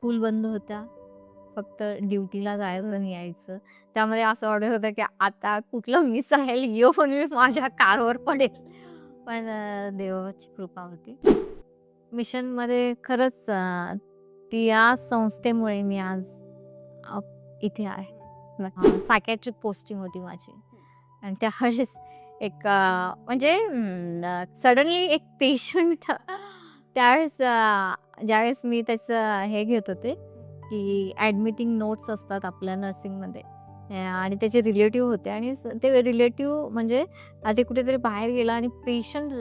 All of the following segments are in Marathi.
स्कूल बंद होत्या. फक्त ड्युटीला जायचं आणि यायचं. त्यामध्ये असं वाटत होतं की आता कुठलं मिसाईल येऊन मी माझ्या कारवर पडेल. पण देवाची कृपा होती. मिशनमध्ये खरंच त्या संस्थेमुळे मी आज अ, इथे आहे. सायकॅट्रिक पोस्टिंग होती माझी आणि त्यावेळेस एक म्हणजे सडनली एक पेशंट त्यावेळेस ज्यावेळेस मी त्याचं हे घेत होते की ॲडमिटिंग नोट्स असतात आपल्या नर्सिंगमध्ये आणि त्याचे रिलेटिव्ह होते आणि ते रिलेटिव्ह म्हणजे आधी कुठेतरी बाहेर गेला आणि पेशंट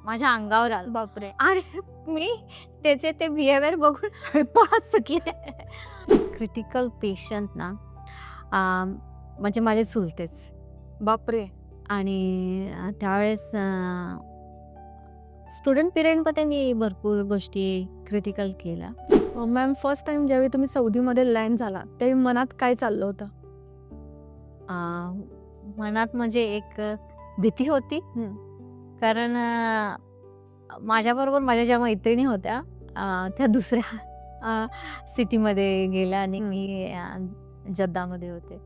माझ्या अंगावर आला. बापरे! आणि मी त्याचे ते बिहेवियर बघून पळत सुटले. क्रिटिकल पेशंट ना म्हणजे माझे चुलतेच बापरे! आणि त्यावेळेस स्टुडंट पिरियडमध्ये मी भरपूर गोष्टी क्रिटिकल केल्या. मॅम फर्स्ट टाईम ज्यावेळी तुम्ही सौदीमध्ये लँड झाला त्यावेळी मनात काय चाललं होतं? मनात म्हणजे एक भीती होती. हं. कारण माझ्याबरोबर माझ्या ज्या मैत्रिणी होत्या त्या दुसऱ्या सिटीमध्ये गेल्या आणि मी जद्दामध्ये होते.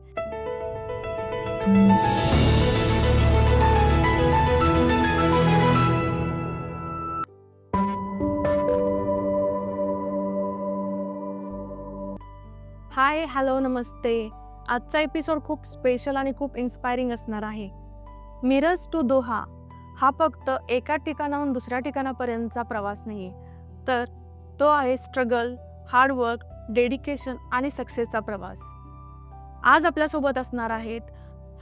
हाय, हॅलो, नमस्ते. आजचा एपिसोड खूप स्पेशल आणि खूप इन्स्पायरिंग असणार आहे. मिरज टू दोहा हा फक्त एका ठिकाणाहून दुसऱ्या ठिकाणापर्यंतचा प्रवास नाही आहे, तर तो आहे स्ट्रगल, हार्डवर्क, डेडिकेशन आणि सक्सेसचा प्रवास. आज आपल्यासोबत असणार आहेत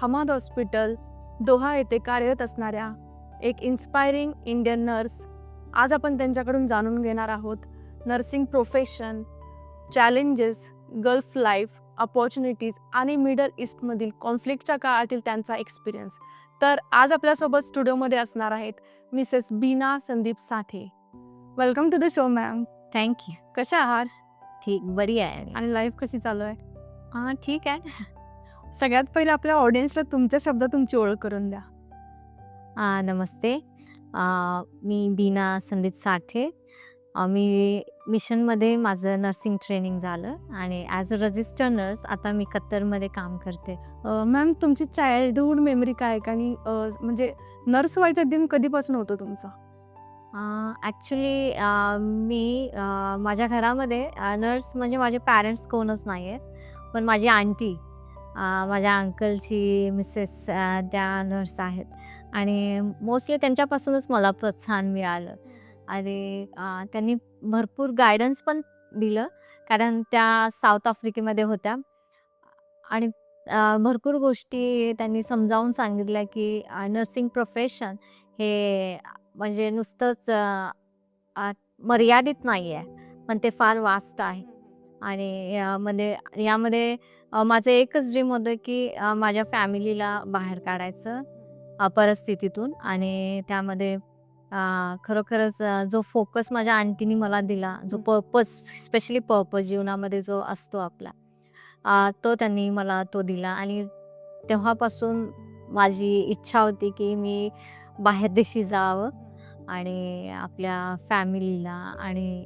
हमाद हॉस्पिटल दोहा येथे कार्यरत असणाऱ्या एक इन्स्पायरिंग इंडियन नर्स. आज आपण त्यांच्याकडून जाणून घेणार आहोत nursing profession, challenges, gulf life, opportunities आणि मिडल ईस्टमधील कॉन्फ्लिक्टच्या काळातील त्यांचा एक्सपिरियन्स. तर आज आपल्यासोबत स्टुडिओमध्ये असणार आहेत Mrs Bina Sandeep Sathe. Welcome to the show ma'am. Thank you. कशा आहात ठीक, बरी आहे मी. आणि लाईफ कशी चालू आहे? ठीक आहे. सगळ्यात पहिले आपल्या ऑडियन्सला तुमच्या शब्दात तुमची ओळख करून द्या. नमस्ते. मी बीना संदीप साठे. मी मिशनमध्ये माझं नर्सिंग ट्रेनिंग झालं आणि ॲज अ रजिस्टर नर्स आता मी कत्तरमध्ये काम करते. मॅम तुमची चाइल्डहूड मेमरी काय आहे? आणि म्हणजे नर्स व्हायचं ड्रीम कधीपासून होतं तुमचं? ॲक्च्युली मी माझ्या घरामध्ये नर्स म्हणजे माझे पॅरेंट्स कोणच नाही आहेत. पण माझी आंटी माझ्या अंकलची मिसेस त्या नर्स आहेत आणि मोस्टली त्यांच्यापासूनच मला प्रोत्साहन मिळालं आणि त्यांनी भरपूर गायडन्स पण दिलं कारण त्या साऊथ आफ्रिकेमध्ये होत्या आणि भरपूर गोष्टी त्यांनी समजावून सांगितल्या की नर्सिंग प्रोफेशन हे म्हणजे नुसतंच मर्यादित नाही आहे पण ते फार वास्ट आहे आणि यामध्ये माझं एकच ड्रीम होतं की माझ्या फॅमिलीला बाहेर काढायचं परिस्थितीतून आणि त्यामध्ये खरोखरच जो फोकस माझ्या आंटीनी मला दिला, जो पर्पज स्पेशली पर्पज जीवनामध्ये जो असतो आपला तो त्यांनी मला तो दिला आणि तेव्हापासून माझी इच्छा होती की मी बाहेरदेशी जावं आणि आपल्या फॅमिलीला आणि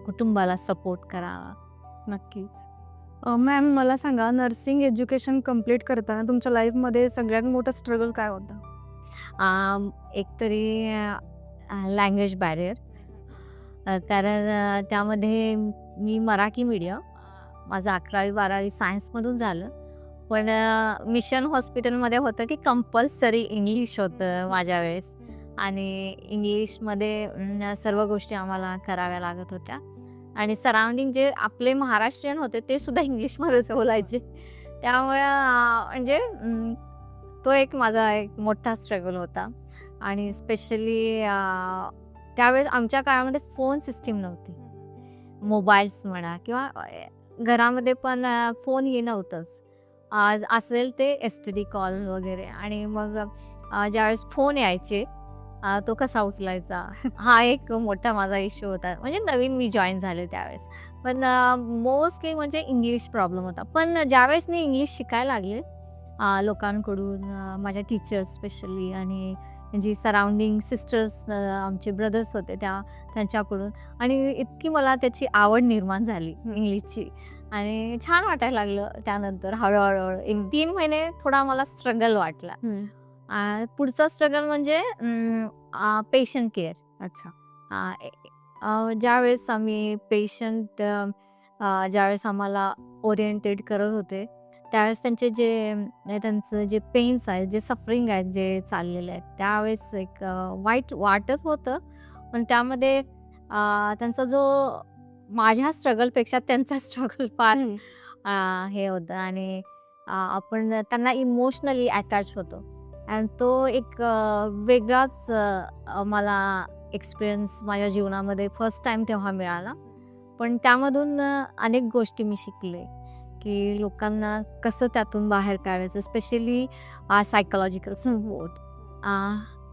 कुटुंबाला सपोर्ट करावा. नक्कीच. मॅम मला सांगा, नर्सिंग एज्युकेशन कंप्लीट करताना तुमच्या लाईफमध्ये सगळ्यात मोठं स्ट्रगल काय होतं? एकतरी लँग्वेज बॅरियर कारण त्यामध्ये मी मराठी मीडियम माझं 11वी-12वी सायन्समधून झालं. पण मिशन हॉस्पिटलमध्ये होतं की कंपल्सरी इंग्लिश होतं माझ्या वेळेस आणि इंग्लिशमध्ये सर्व गोष्टी आम्हाला कराव्या लागत होत्या आणि सराउंडिंग जे आपले महाराष्ट्रीयन होते ते सुद्धा इंग्लिशमध्येच बोलायचे. त्यामुळं म्हणजे तो एक माझा एक मोठा स्ट्रगल होता आणि स्पेशली त्यावेळेस आमच्या काळामध्ये फोन सिस्टीम नव्हती. मोबाईल्स म्हणा किंवा घरामध्ये पण फोन हे नव्हतंच. आज असेल ते STD कॉल वगैरे आणि मग ज्यावेळेस फोन यायचे तो कसा उचलायचा हा एक मोठा माझा इश्यू होता. म्हणजे नवीन मी जॉईन झाले त्यावेळेस. पण मोस्टली म्हणजे इंग्लिश प्रॉब्लेम होता. पण ज्यावेळेस मी इंग्लिश शिकायला लागले लोकांकडून माझ्या टीचर्स स्पेशली आणि जी सराउंडिंग सिस्टर्स आमचे ब्रदर्स होते त्यांच्याकडून, आणि इतकी मला त्याची आवड निर्माण झाली इंग्लिशची, आणि छान वाटायला लागलं. त्यानंतर हळूहळू एक 3 महिने थोडा मला स्ट्रगल वाटला. पुढचा स्ट्रगल म्हणजे पेशंट केअर. अच्छा. ज्यावेळेस आम्ही पेशंट ज्यावेळेस आम्हाला ओरिएंटेड करत होते, त्यावेळेस त्यांचं जे पेन्स आहेत, जे सफरिंग आहेत, जे चाललेले आहेत, त्यावेळेस एक वाईट वाटत होतं. पण त्यामध्ये त्यांचा जो माझ्या स्ट्रगलपेक्षा त्यांचा स्ट्रगल फार हे होतं, आणि आपण त्यांना इमोशनली अटॅच होतो, आणि तो एक वेगळाच मला एक्सपिरियन्स माझ्या जीवनामध्ये फर्स्ट टाइम तेव्हा मिळाला. पण त्यामधून अनेक गोष्टी मी शिकले, की लोकांना कसं त्यातून बाहेर काढायचं, स्पेशली सायकोलॉजिकल सपोर्ट,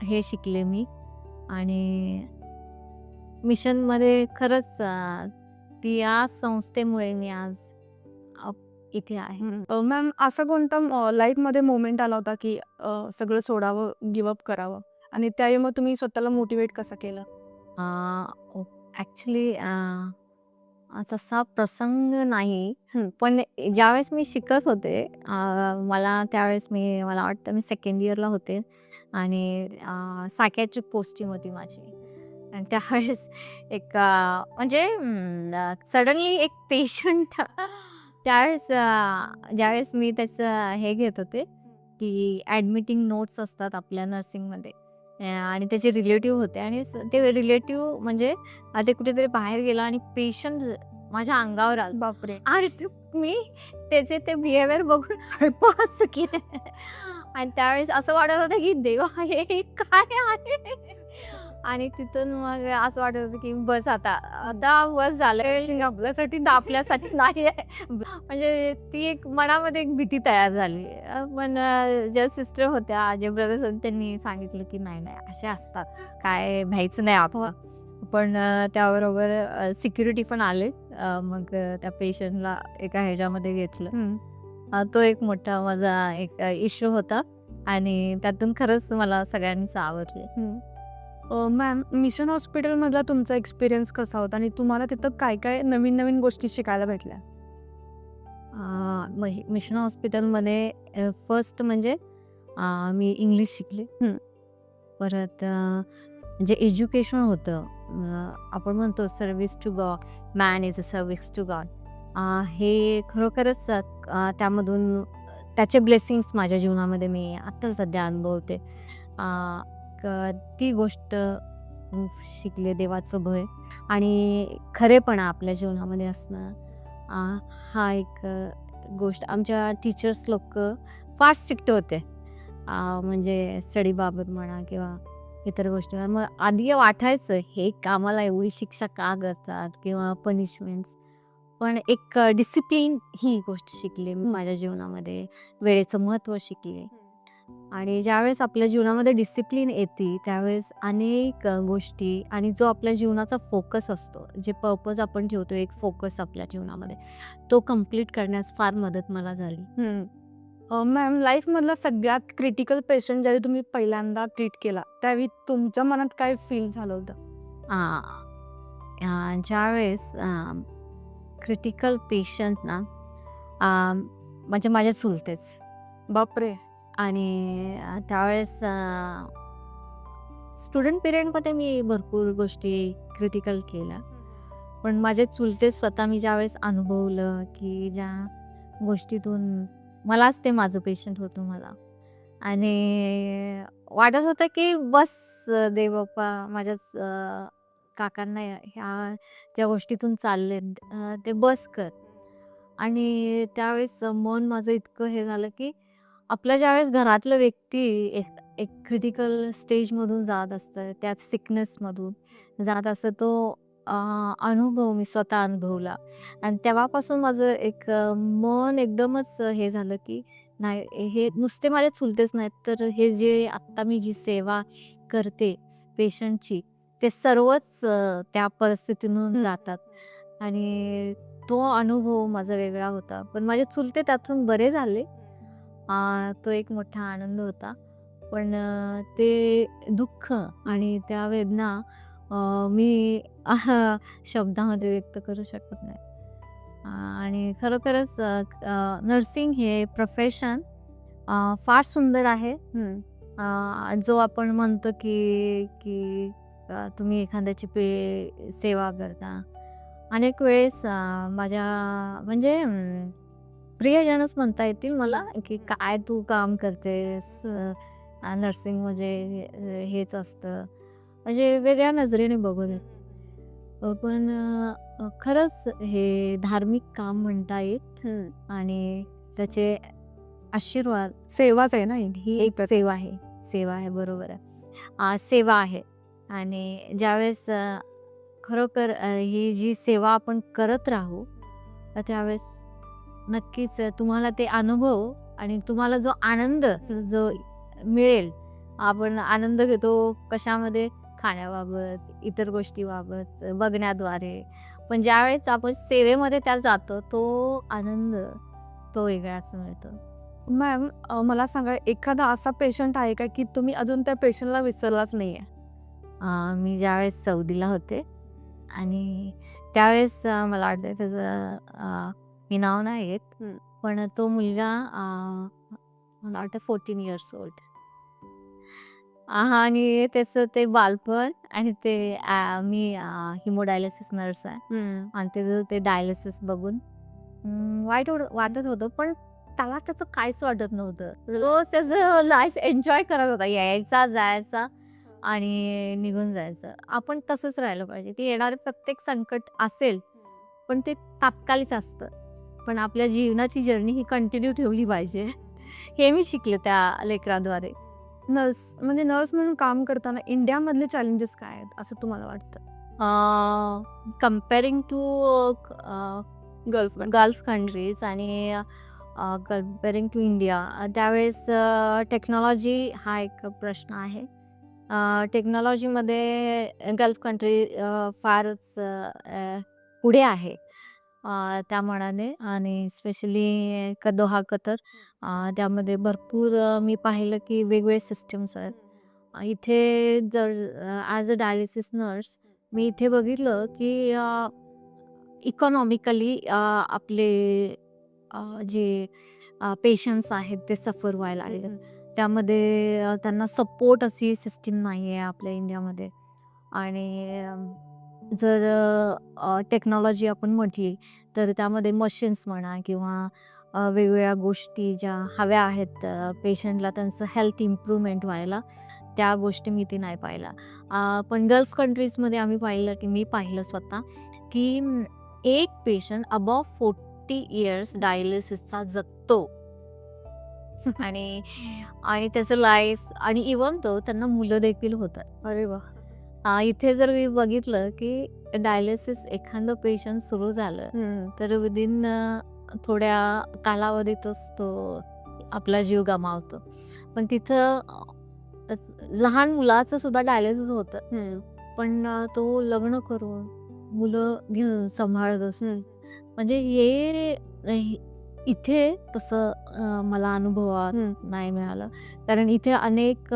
हे शिकले मी. आणि मिशनमध्ये खरंच या संस्थेमुळे मी आज इथे आहे. मॅम, असा कोणता लाईफमध्ये मोमेंट आला होता की सगळं सोडावं, गिव्हअप करावं, आणि त्यावेळी मग तुम्ही स्वतःला मोटिवेट कसं केलं? ॲक्च्युली तसा प्रसंग नाही, पण ज्यावेळेस मी शिकत होते, मला वाटतं मी सेकंड इयरला होते, आणि सायकॅट्रिक पोस्टिंग होती माझी. आणि त्यावेळेस एक म्हणजे सडनली एक पेशंट ज्यावेळेस मी त्याचं हे घेत होते, की ॲडमिटिंग नोट्स असतात आपल्या नर्सिंगमध्ये, आणि त्याचे रिलेटिव्ह होते, आणि ते रिलेटिव्ह म्हणजे ते कुठेतरी बाहेर गेला, आणि पेशंट माझ्या अंगावर आला. बापरे. आणि मी त्याचे ते बिहेवियर बघून हळपत चुकले, आणि त्यावेळेस असं वाटत होतं की देवा, हे काय आहे. आणि तिथून मग असं वाटत होतं की बस आता बस झालं, आपल्यासाठी नाही आहे. म्हणजे ती एक मनामध्ये एक भीती तयार झाली. पण ज्या सिस्टर होत्या, जे ब्रदर्स होते, त्यांनी सांगितलं की नाही नाही, असे असतात, काय भ्यायचं नाही आपण. पण त्याबरोबर सिक्युरिटी पण आले. मग त्या पेशंटला एका ह्याच्यामध्ये घेतलं. तो एक मोठा माझा एक इश्यू होता, आणि त्यातून खरंच मला सगळ्यांनी सावरले. मॅम, मिशन हॉस्पिटलमधला तुमचा एक्सपिरियन्स कसा होता, आणि तुम्हाला तिथं काय काय नवीन नवीन गोष्टी शिकायला भेटल्या? मिशन हॉस्पिटलमध्ये फर्स्ट म्हणजे मी इंग्लिश शिकले. परत जे एज्युकेशन होतं, आपण म्हणतो service to God, man is a service to God, हे खरोखरच त्यामधून त्याचे ब्लेसिंग्स माझ्या जीवनामध्ये मी आत्ता सध्या अनुभवते. ती गोष्ट शिकले, देवाचं भय आणि खरेपणा आपल्या जीवनामध्ये असणं. हा एक गोष्ट. आमच्या टीचर्स लोक फार स्ट्रिक्ट होते, म्हणजे स्टडीबाबत म्हणा किंवा इतर गोष्टी. मग आधी वाटायचं हे कामाला एवढी शिक्षा का करतात किंवा पनिशमेंट्स, पण एक डिसिप्लिन ही गोष्ट शिकले मी माझ्या जीवनामध्ये, वेळेचं महत्त्व शिकले. आणि ज्यावेळेस आपल्या जीवनामध्ये डिसिप्लिन येते त्यावेळेस अनेक गोष्टी, आणि जो आपल्या जीवनाचा फोकस असतो, जे पर्पज आपण ठेवतो, एक फोकस आपल्या जीवनामध्ये, तो कम्प्लीट करण्यास फार मदत मला झाली. मॅम, लाईफमधला सगळ्यात क्रिटिकल पेशंट ज्यावेळी तुम्ही पहिल्यांदा ट्रीट केला, त्यावेळी तुमच्या मनात काय फील झालं होतं? ज्यावेळेस क्रिटिकल पेशंट ना, म्हणजे माझ्या चुलतेच. बापरे. आणि त्यावेळेस स्टुडंट पिरियडमध्ये मी भरपूर गोष्टी क्रिटिकल केल्या, पण माझे चुलते स्वतः मी ज्यावेळेस अनुभवलं की ज्या गोष्टीतून मलाच ते माझं पेशंट होतं मला, आणि वाटत होतं की बस दे बाप्पा, माझ्याच काकांना ह्या ज्या गोष्टीतून चालले ते बस कर. आणि त्यावेळेस मन माझं इतकं हे झालं की आपल्या ज्यावेळेस घरातलं व्यक्ती एक क्रिटिकल स्टेजमधून जात असतं, त्यात सिकनेसमधून जात असतं, तो अनुभव मी स्वतः अनुभवला. आणि तेव्हापासून माझं एक मन एकदमच हे झालं की नाही, हे नुसते माझे चुलतेच नाहीत, तर हे जे आत्ता मी जी सेवा करते पेशंटची, ते सर्वच त्या परिस्थितीतून जातात. आणि तो अनुभव माझा वेगळा होता, पण माझे चुलते त्यातून बरे झाले. तो एक मोठा आनंद होता. पण ते दुःख आणि त्या वेदना मी शब्दामध्ये व्यक्त करू शकत नाही. आणि खरोखरच नर्सिंग हे प्रोफेशन फार सुंदर आहे. जो आपण म्हणतो की की तुम्ही एखाद्याची सेवा करता. अनेक वेळेस माझ्या म्हणजे प्रियजनच म्हणता येतील मला की काय तू काम करतेस, नर्सिंग म्हणजे हेच असतं, म्हणजे वेगळ्या नजरेने बघत आहेत. पण खरंच हे धार्मिक काम म्हणता येईल आणि त्याचे आशीर्वाद सेवाच आहे ना ही. ही एक सेवा आहे, बरोबर आहे. सेवा आहे आणि ज्यावेळेस खरोखर ही जी सेवा आपण करत राहू तर त्यावेळेस नक्कीच तुम्हाला ते अनुभव आणि तुम्हाला जो आनंद जो मिळेल, आपण आनंद घेतो कशामध्ये, खाण्याबाबत, इतर गोष्टीबाबत, बघण्याद्वारे. पण ज्यावेळेस आपण सेवेमध्ये त्यात जातो तो आनंद तो वेगळाच मिळतो. मॅम मला सांगा, एखादा असा पेशंट आहे का की तुम्ही अजून त्या पेशंटला विसरलाच नाहीये? मी ज्यावेळेस सौदीला होते आणि त्यावेळेस मला वाटतं त्याचं मी नाव नाही घेत, पण तो मुलगा मला वाटतं 14 इयर्स ओल्ड. आणि त्याचं ते बालपण आणि ते मी हिमोडायलिसिस नर्स आहे आणि त्याचं ते डायलिसिस बघून वाईट वाटत होतं, पण त्याला त्याचं काहीच वाटत नव्हतं. तो त्याचं लाईफ एन्जॉय करत होता, यायचा जायचा आणि निघून जायचं. आपण तसंच राहिलं पाहिजे की येणारे प्रत्येक संकट असेल पण ते तात्कालिक असतं, पण आपल्या जीवनाची जर्नी ही कंटिन्यू ठेवली पाहिजे. हे मी शिकले त्या लेकराद्वारे. नर्स म्हणून काम करताना इंडियामधले चॅलेंजेस काय आहेत असं तुम्हाला वाटतं? कम्पेअरिंग टू गल्फ कंट्रीज आणि कम्पेअरिंग टू इंडिया, त्यावेळेस टेक्नॉलॉजी हा एक प्रश्न आहे. टेक्नॉलॉजीमध्ये गल्फ कंट्री फारच पुढे आहे त्या मानाने, आणि स्पेशली दोहा कतर, त्यामध्ये भरपूर मी पाहिलं की वेगवेगळे सिस्टम्स आहेत. इथे जर ॲज अ डायलिसिस नर्स मी इथे बघितलं की इकॉनॉमिकली आपले जे पेशंट्स आहेत ते सफर व्हायला लागले. त्यामध्ये त्यांना सपोर्ट अशी सिस्टीम नाही आहे आपल्या इंडियामध्ये. आणि जर टेक्नॉलॉजी आपण म्हटली तर त्यामध्ये मशीन्स म्हणा किंवा वेगवेगळ्या गोष्टी ज्या हव्या आहेत पेशंटला त्यांचं हेल्थ इम्प्रूव्हमेंट व्हायला, त्या गोष्टी मी ते नाही पाहिला. पण गल्फ कंट्रीजमध्ये मी पाहिलं स्वतः की एक पेशंट अबव 40 इयर्स डायलिसिसचा जगतो आणि त्याचं लाईफ, आणि इवन तो त्यांना मुलं देखील होतात. अरे वा. इथे जर मी बघितलं की डायलिसिस एखादं पेशंट सुरू झालं तर विदिन थोड्या कालावधीतच तो आपला जीव गमावतो. पण तिथं लहान मुलाचं सुद्धा डायलिसिस होतं, पण तो लग्न करून मुलं घेऊन सांभाळत असतो. म्हणजे इथे तसं मला अनुभवात नाही मिळालं, कारण इथे अनेक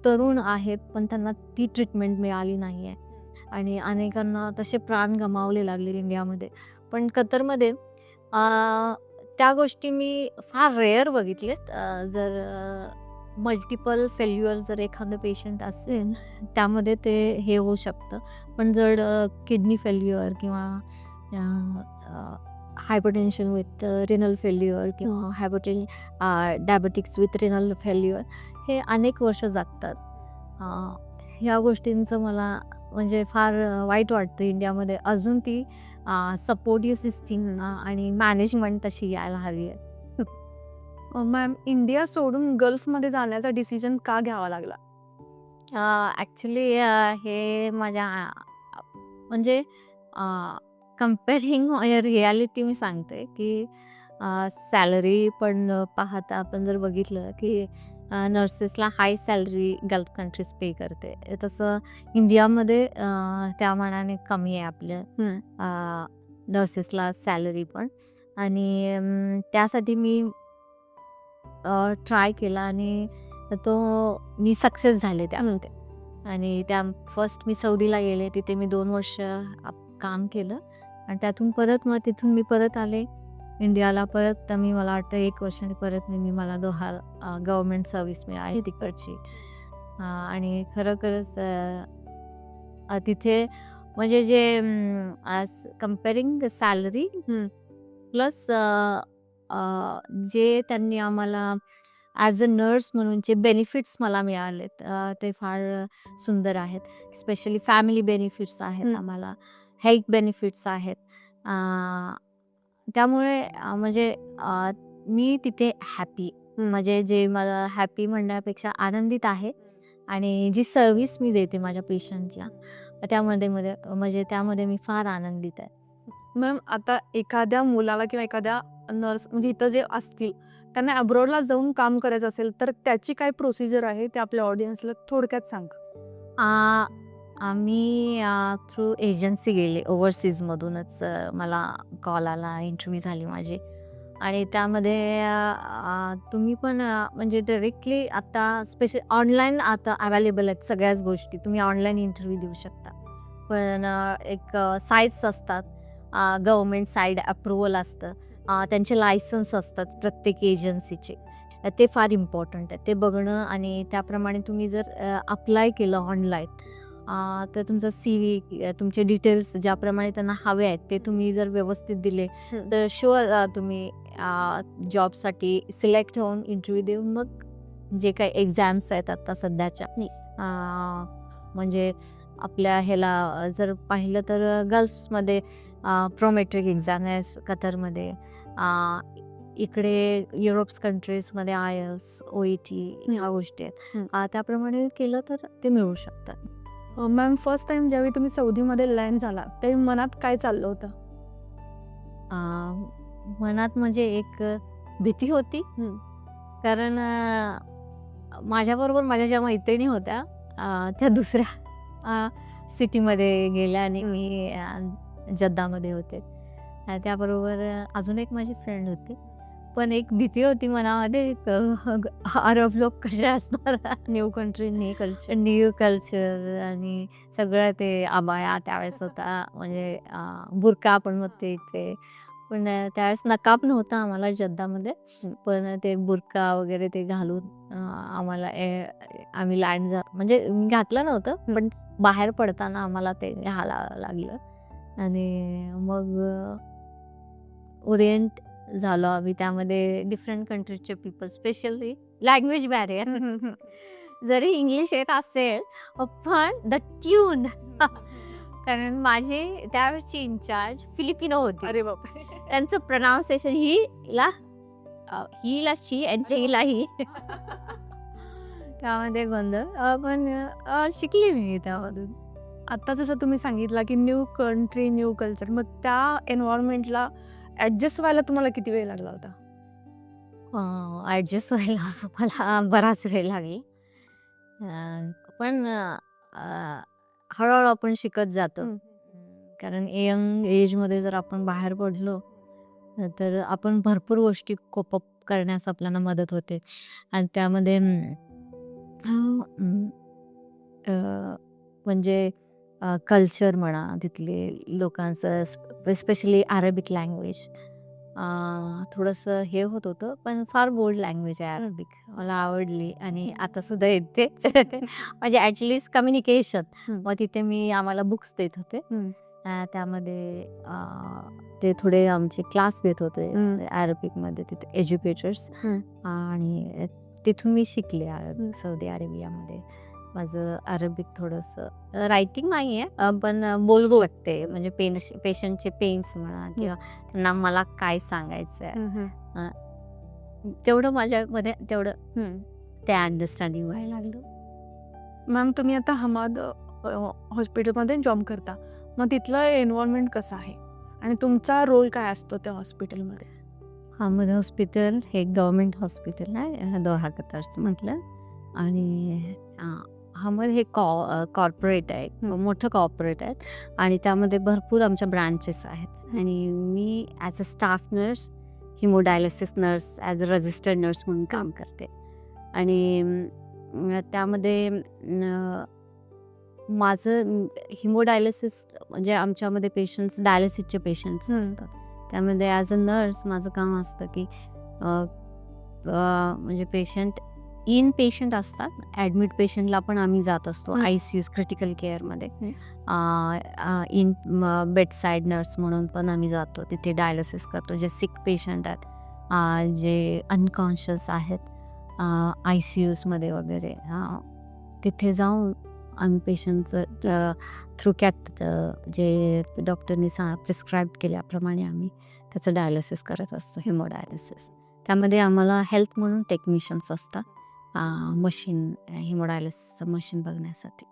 तरुण आहेत पण त्यांना ती ट्रीटमेंट मिळाली नाही आहे आणि अनेकांना तसे प्राण गमावले लागले इंडियामध्ये. पण कतरमध्ये त्या गोष्टी मी फार रेअर बघितलेत. जर मल्टिपल फेल्युअर जर एखादं पेशंट असेल त्यामध्ये ते हे होऊ शकतं, पण जर किडनी फेल्युअर किंवा हायपरटेन्शन विथ रेनल फेल्युअर किंवा डायबेटिक्स विथ रेनल फेल्युअर हे अनेक वर्ष जगतात. ह्या गोष्टींचं मला म्हणजे फार वाईट वाटतं. इंडियामध्ये अजून ती सपोर्टिव्ह सिस्टीम आणि मॅनेजमेंट तशी यायला हवी आहे. मॅम, इंडिया सोडून गल्फमध्ये जाण्याचा डिसिजन का घ्यावा लागला? ॲक्च्युली हे माझ्या म्हणजे कम्पेअरिंग रियालिटी मी सांगते की सॅलरी पण पाहता आपण जर बघितलं की नर्सेसला हाय सॅलरी गल्फ कंट्रीज पे करते, तसं इंडियामध्ये त्या मानाने कमी आहे आपल्या नर्सेसला सॅलरी पण. आणि त्यासाठी मी ट्राय केला आणि तर तो मी सक्सेस झाले त्यामध्ये. आणि फर्स्ट मी सौदीला गेले, तिथे मी 2 वर्ष काम केलं आणि तिथून मी परत आले इंडियाला. परत मला वाटतं 1 वर्षाने परत मला दोहा गव्हर्नमेंट सर्व्हिस मिळाली तिकडची. आणि खरोखरच तिथे म्हणजे जे कम्पेअरिंग सॅलरी प्लस जे त्यांनी आम्हाला ॲज अ नर्स म्हणून जे बेनिफिट्स मला मिळालेत ते फार सुंदर आहेत. स्पेशली फॅमिली बेनिफिट्स आहेत आम्हाला, हेल्थ बेनिफिट्स आहेत. त्यामुळे म्हणजे मी तिथे हॅपी, म्हणजे जे मला हॅपी म्हणण्यापेक्षा आनंदित आहे. आणि जी सर्व्हिस मी देते माझ्या पेशंटला त्यामध्ये मी फार आनंदित आहे. मॅम, आता एखाद्या मुलाला किंवा एखाद्या नर्स म्हणजे इथं जे असतील त्यांना अब्रॉडला जाऊन काम करायचं असेल तर त्याची काय प्रोसिजर आहे ते आपल्या ऑडियन्सला थोडक्यात सांग. आम्ही थ्रू एजन्सी गेले, ओव्हरसीजमधूनच मला कॉल आला, इंटरव्ह्यू झाली माझी. आणि त्यामध्ये तुम्ही पण म्हणजे डायरेक्टली आता ऑनलाईन आता अवेलेबल आहेत सगळ्याच गोष्टी. तुम्ही ऑनलाईन इंटरव्ह्यू देऊ शकता. पण एक साईट्स असतात, गव्हर्नमेंट साईड अप्रुव्हल असतं, त्यांचे लायसन्स असतात प्रत्येक एजन्सीचे. ते फार इम्पॉर्टंट आहे ते बघणं. आणि त्याप्रमाणे तुम्ही जर अप्लाय केलं ऑनलाईन तर तुमचा CV, तुमचे डिटेल्स ज्याप्रमाणे त्यांना हवे आहेत ते तुम्ही जर व्यवस्थित दिले तर शुअर तुम्ही जॉबसाठी सिलेक्ट होऊन इंटरव्ह्यू देऊन मग जे काही एक्झाम्स आहेत आता सध्याच्या म्हणजे आपल्या ह्याला जर पाहिलं तर गल्फ्समध्ये प्रोमेट्रिक एक्झाम आहे कतरमध्ये, इकडे युरोप्स कंट्रीजमध्ये IELTS, OET ह्या गोष्टी आहेत. त्याप्रमाणे केलं तर ते मिळू शकतात. मॅम, फर्स्ट टाइम ज्यावेळी तुम्ही सौदीमध्ये लँड झाला त्यावेळी मनात काय चाललं होतं? मनात म्हणजे एक भीती होती, कारण माझ्याबरोबर माझ्या ज्या मैत्रिणी होत्या त्या दुसऱ्या सिटीमध्ये गेल्या आणि मी जद्दामध्ये होते. त्याबरोबर अजून एक माझी फ्रेंड होती. पण एक भीती होती मनामध्ये, अरब लोक कसे असणार, न्यू कंट्री, न्यू कल्चर आणि सगळं ते अबाया त्यावेळेस होता, म्हणजे बुरका पण होते इथे. पण त्यावेळेस नकाब नव्हता आम्हाला जद्दामध्ये, पण ते बुरका वगैरे ते घालून आम्ही लँड म्हणजे घातलं नव्हतं, पण बाहेर पडताना आम्हाला ते घालावं लागलं. आणि मग ओरिएंट झालो आम्ही. त्यामध्ये डिफरंट कंट्रीजचे पीपल, स्पेशली लँग्वेज बॅरियर. जरी इंग्लिश येत असेल पण द ट्यून, कारण माझी त्यावेळेसची इन्चार्ज फिलिपिनो होती. अरे बाप, त्यांचं प्रोनाउन्सिएशन हिला शी आणि हिला ही, त्यामध्ये गोंधळ. पण शिकली मी त्यामधून. आता जसं तुम्ही सांगितलं की न्यू कंट्री, न्यू कल्चर, मग त्या एन्व्हायरमेंटला ॲडजस्ट व्हायला तुम्हाला किती वेळ लागला होता? ॲडजस्ट व्हायला मला बराच वेळ लागेल, पण हळूहळू आपण शिकत जातो. कारण यंग एजमध्ये जर आपण बाहेर पडलो तर आपण भरपूर गोष्टी कोप अप करण्यास आपल्याला मदत होते. आणि त्यामध्ये म्हणजे कल्चर म्हणा, तिथले लोकांचं स्पेशली अरेबिक लँग्वेज थोडंसं हे होत होतं, पण फार गोड लँग्वेज आहे अरेबिक, मला आवडली आणि आता सुद्धा येते. म्हणजे ॲटलिस्ट कम्युनिकेशन. मग तिथे आम्हाला बुक्स देत होते, त्यामध्ये ते थोडे आमचे क्लास देत होते अरेबिकमध्ये, तिथे एज्युकेटर्स. आणि तिथून मी शिकले सौदी अरेबियामध्ये. माझं अरेबिक थोडंसं रायटिंग नाही आहे, पण बोलू शकते. म्हणजे पेशंटचे पेन्स म्हणा किंवा त्यांना मला काय सांगायचं आहे तेवढं माझ्यामध्ये ते अंडरस्टँडिंग व्हायला लागलं. मॅम, तुम्ही आता हमाद हॉस्पिटलमध्ये जॉब करता, मग तिथलं एन्व्हायरमेंट कसं आहे आणि तुमचा रोल काय असतो त्या हॉस्पिटलमध्ये? हमाद हॉस्पिटल हे गव्हर्नमेंट हॉस्पिटल आहे, दोहा कतारचं म्हटलं. आणि हमाद हे कॉर्पोरेट आहे, मोठं कॉर्पोरेट आहे आणि त्यामध्ये भरपूर आमच्या ब्रांचेस आहेत. आणि मी as a staff nurse, haemodialysis nurse, as a registered nurse म्हणून काम करते. आणि त्यामध्ये माझं हिमोडायलिसिस म्हणजे आमच्यामध्ये पेशंट्स डायलिसिसचे पेशंट्स असतात. त्यामध्ये ॲज अ नर्स माझं काम असतं की म्हणजे इन पेशंट असतात, ॲडमिट पेशंटला पण आम्ही जात असतो ICU क्रिटिकल केअरमध्ये. इन बेडसाईड नर्स म्हणून पण आम्ही जातो, तिथे डायलिसिस करतो. जे सिक पेशंट आहेत, जे अनकॉन्शियस आहेत ICUsमध्ये वगैरे, तिथे जाऊन आम्ही पेशंटचं थ्रू जे डॉक्टरनी प्रिस्क्राईब केल्याप्रमाणे आम्ही त्याचं डायलिसिस करत असतो, हिमोडायलिसिस. त्यामध्ये आम्हाला हेल्थ म्हणून टेक्निशियन्स असतात, मशीन हिमोडायलिसिसचं मशीन बघण्यासाठी.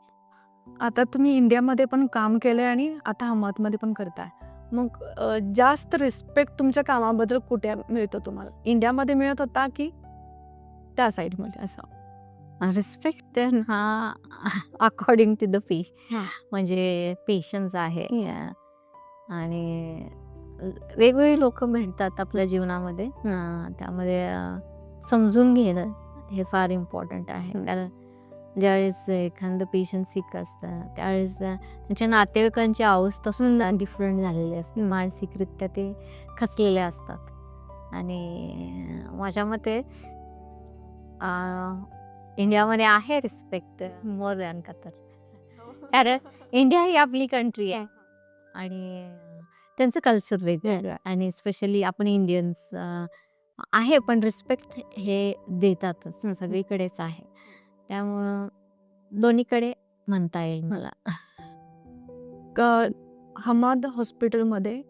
आता तुम्ही इंडियामध्ये पण काम केलंय आणि आता अहमदमध्ये पण करताय. मग जास्त रिस्पेक्ट तुमच्या कामाबद्दल कुठे मिळतो तुम्हाला? इंडियामध्ये मिळत होता की त्या साईडमध्ये असं? रिस्पेक्ट हा अकॉर्डिंग टू द हां. म्हणजे पेशन्स आहे. आणि वेगवेगळी लोक भेटतात आपल्या जीवनामध्ये. त्यामध्ये समजून घेणं हे फार इम्पॉर्टंट आहे. कारण ज्यावेळेस एखादं पेशंट सिक असतं त्यावेळेस त्यांच्या नातेवाईकांची अवस्था सुद्धा डिफरंट झालेली असते. मानसिकरित्या ते खचलेले असतात. आणि माझ्या मते इंडियामध्ये आहे रिस्पेक्ट मोर दॅन कतर. कारण इंडिया ही आपली कंट्री आहे आणि त्यांचं कल्चर वेगळं आणि स्पेशली आपण इंडियन्स आहे, पण रिस्पेक्ट हे देतातच, सगळीकडेच आहे. त्यामुळं दोन्हीकडे म्हणता येईल मला. हमद हॉस्पिटलमध्ये